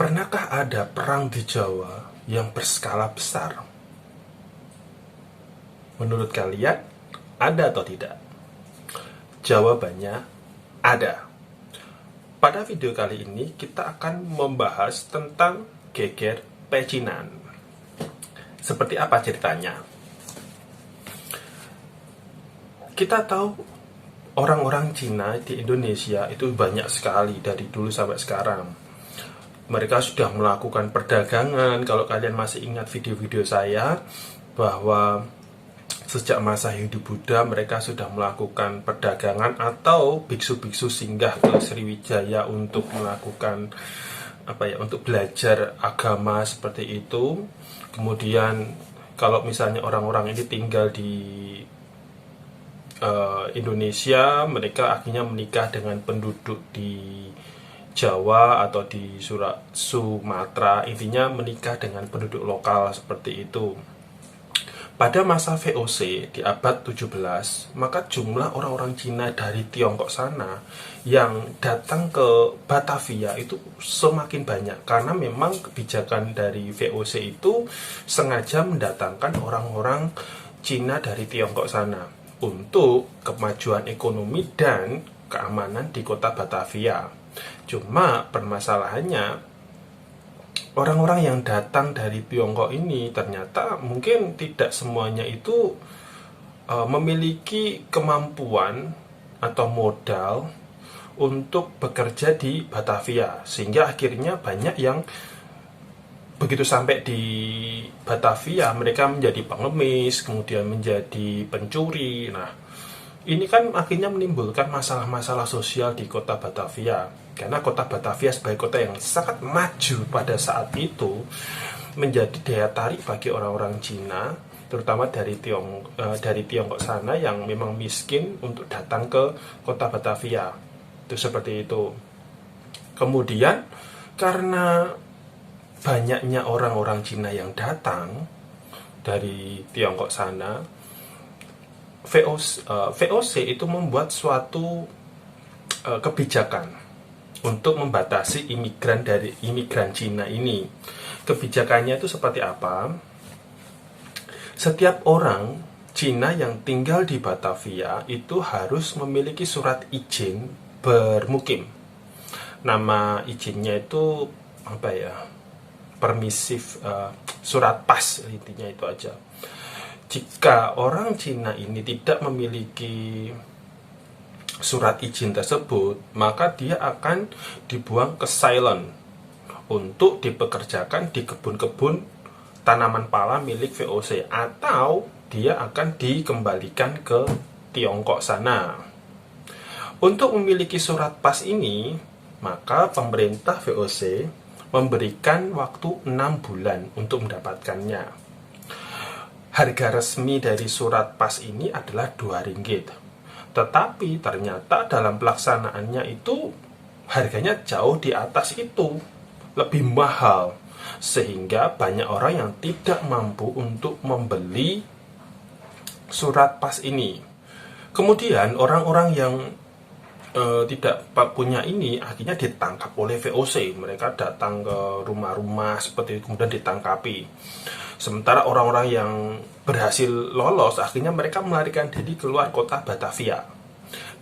Pernahkah ada perang di Jawa yang berskala besar? Menurut kalian, ada atau tidak? Jawabannya, ada. Pada video kali ini, kita akan membahas tentang geger pecinan. Seperti apa ceritanya? Kita tahu orang-orang Cina di Indonesia itu banyak sekali dari dulu sampai sekarang. Mereka sudah melakukan perdagangan. Kalau kalian masih ingat video-video saya, bahwa sejak masa Hindu Buddha mereka sudah melakukan perdagangan atau biksu-biksu singgah ke Sriwijaya untuk melakukan untuk belajar agama seperti itu. Kemudian kalau misalnya orang-orang ini tinggal di Indonesia, mereka akhirnya menikah dengan penduduk di Jawa atau di Sumatera, intinya menikah dengan penduduk lokal seperti itu. Pada masa VOC di abad 17, maka jumlah orang-orang Cina dari Tiongkok sana yang datang ke Batavia itu semakin banyak, karena memang kebijakan dari VOC itu sengaja mendatangkan orang-orang Cina dari Tiongkok sana untuk kemajuan ekonomi dan keamanan di kota Batavia. Cuma permasalahannya, orang-orang yang datang dari Tiongkok ini ternyata mungkin tidak semuanya itu memiliki kemampuan atau modal untuk bekerja di Batavia, sehingga akhirnya banyak yang begitu sampai di Batavia mereka menjadi pengemis, kemudian menjadi pencuri. Nah, ini kan akhirnya menimbulkan masalah-masalah sosial di kota Batavia, karena kota Batavia sebagai kota yang sangat maju pada saat itu menjadi daya tarik bagi orang-orang Cina, terutama dari Tiongkok sana yang memang miskin, untuk datang ke kota Batavia. Itu seperti itu. Kemudian karena banyaknya orang-orang Cina yang datang dari Tiongkok sana, VOC itu membuat suatu kebijakan untuk membatasi imigran Cina ini. Kebijakannya itu seperti apa? Setiap orang Cina yang tinggal di Batavia itu harus memiliki surat izin bermukim. Nama izinnya itu permisif, surat pas, intinya itu aja. Jika orang Cina ini tidak memiliki surat izin tersebut, maka dia akan dibuang ke Ceylon untuk dipekerjakan di kebun-kebun tanaman pala milik VOC, atau dia akan dikembalikan ke Tiongkok sana. Untuk memiliki surat pas ini, maka pemerintah VOC memberikan waktu 6 bulan untuk mendapatkannya. Harga resmi dari surat pas ini adalah 2 ringgit. Tetapi ternyata dalam pelaksanaannya itu harganya jauh di atas itu, lebih mahal, sehingga banyak orang yang tidak mampu untuk membeli surat pas ini. Kemudian orang-orang yang tidak punya ini akhirnya ditangkap oleh VOC. Mereka datang ke rumah-rumah seperti itu, kemudian ditangkapi. Sementara orang-orang yang berhasil lolos, akhirnya mereka melarikan diri keluar kota Batavia.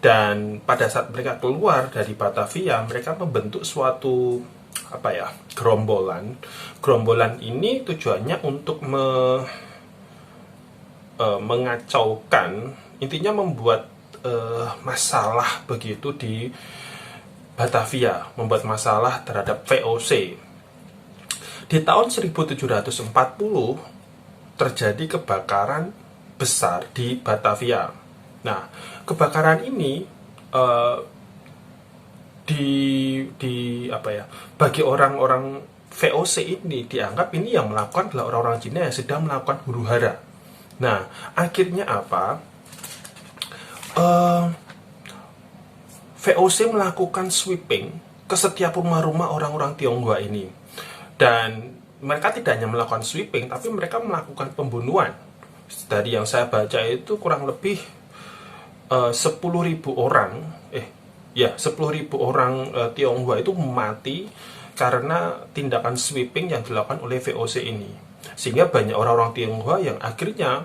Dan pada saat mereka keluar dari Batavia, mereka membentuk suatu gerombolan. Gerombolan ini tujuannya untuk mengacaukan, intinya membuat masalah begitu di Batavia, membuat masalah terhadap VOC. Di tahun 1740 terjadi kebakaran besar di Batavia. Nah, kebakaran ini bagi orang-orang VOC ini dianggap ini yang melakukan adalah orang-orang Cina yang sedang melakukan huru-hara. Nah, akhirnya apa? VOC melakukan sweeping ke setiap rumah-rumah orang-orang Tionghoa ini. Dan mereka tidak hanya melakukan sweeping, tapi mereka melakukan pembunuhan. Dari yang saya baca itu kurang lebih 10.000 orang Tionghoa itu mati karena tindakan sweeping yang dilakukan oleh VOC ini. Sehingga banyak orang-orang Tionghoa yang akhirnya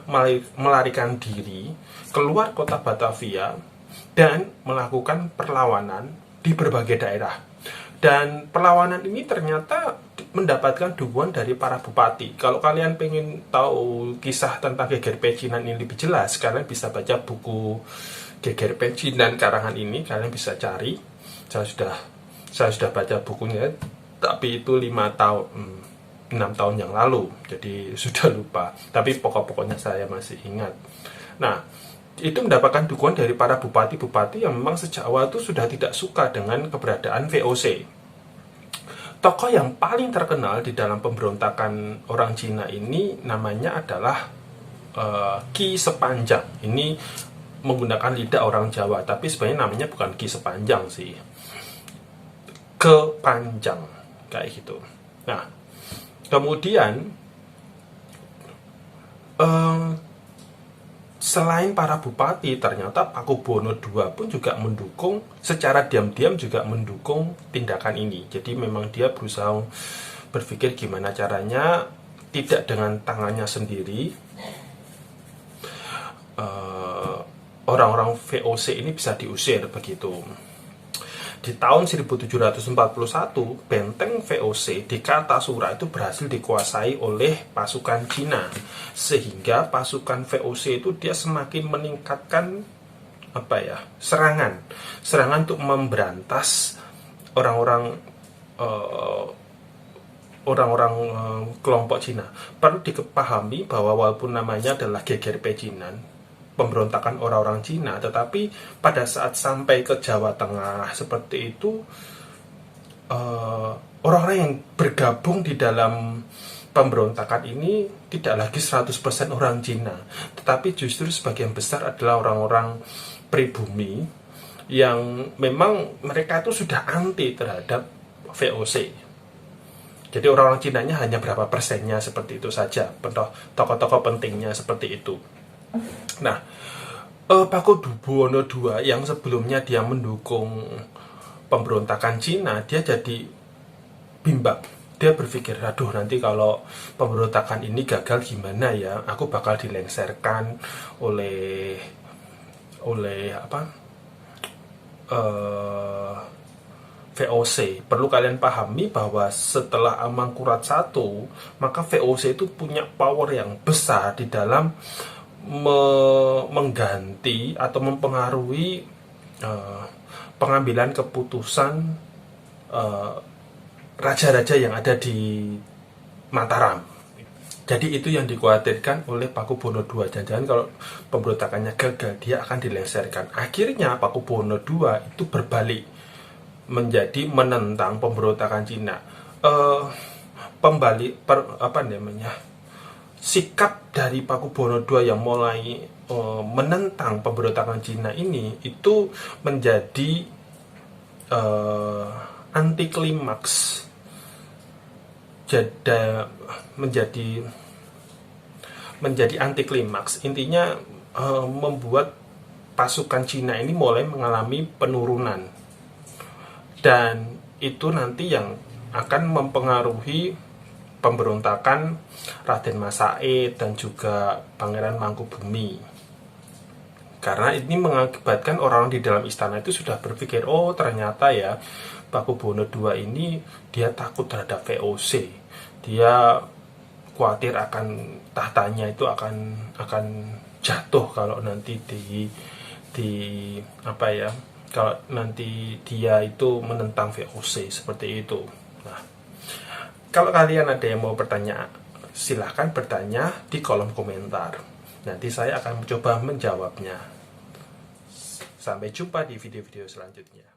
melarikan diri keluar kota Batavia dan melakukan perlawanan di berbagai daerah. Dan perlawanan ini ternyata mendapatkan dukungan dari para bupati. Kalau kalian pengen tahu kisah tentang Geger Pecinan ini lebih jelas, kalian bisa baca buku Geger Pecinan karangan ini, kalian bisa cari. Saya sudah baca bukunya, tapi itu 6 tahun yang lalu, jadi sudah lupa. Tapi pokok-pokoknya saya masih ingat. Nah, itu mendapatkan dukungan dari para bupati-bupati yang memang sejak awal itu sudah tidak suka dengan keberadaan VOC. Tokoh yang paling terkenal di dalam pemberontakan orang Cina ini namanya adalah Ki Sepanjang. Ini menggunakan lidah orang Jawa, tapi sebenarnya namanya bukan Ki Sepanjang sih, Kepanjang, kayak gitu. Nah, kemudian selain para bupati, ternyata Pakubuwono II pun juga mendukung, secara diam-diam juga mendukung tindakan ini. Jadi memang dia berusaha berpikir gimana caranya tidak dengan tangannya sendiri orang-orang VOC ini bisa diusir begitu. Di tahun 1741, benteng VOC di Kartasura itu berhasil dikuasai oleh pasukan Cina, sehingga pasukan VOC itu dia semakin meningkatkan serangan untuk memberantas orang-orang kelompok Cina. Perlu dipahami bahwa walaupun namanya adalah Geger Pecinan, pemberontakan orang-orang Cina, tetapi pada saat sampai ke Jawa Tengah seperti itu, orang-orang yang bergabung di dalam pemberontakan ini tidak lagi 100% orang Cina, tetapi justru sebagian besar adalah orang-orang pribumi yang memang mereka itu sudah anti terhadap VOC. Jadi orang-orang Cinanya hanya berapa persennya seperti itu saja, tokoh-tokoh pentingnya seperti itu. Nah, Pakubuwono II yang sebelumnya dia mendukung pemberontakan Cina, dia jadi bimbang. Dia berpikir, aduh nanti kalau pemberontakan ini gagal gimana ya? Aku bakal dilengserkan oleh VOC. Perlu kalian pahami bahwa setelah Amangkurat I, maka VOC itu punya power yang besar di dalam mengganti atau mempengaruhi pengambilan keputusan raja-raja yang ada di Mataram. Jadi itu yang dikhawatirkan oleh Pakubuwono II. Jangan-jangan kalau pemberontakannya gagal, dia akan dilengserkan. Akhirnya Pakubuwono II itu berbalik menjadi menentang pemberontakan Cina. Sikap dari Pakubuwono II yang mulai menentang pemberontakan Cina ini itu menjadi anti klimaks, menjadi anti klimaks. Intinya membuat pasukan Cina ini mulai mengalami penurunan, dan itu nanti yang akan mempengaruhi pemberontakan Raden Mas Said dan juga Pangeran Mangkubumi. Karena ini mengakibatkan orang di dalam istana itu sudah berpikir, oh ternyata ya Pakubuwono II ini dia takut terhadap VOC. Dia khawatir akan tahtanya itu akan jatuh kalau nanti kalau nanti dia itu menentang VOC seperti itu. Nah, kalau kalian ada yang mau bertanya, silahkan bertanya di kolom komentar. Nanti saya akan mencoba menjawabnya. Sampai jumpa di video-video selanjutnya.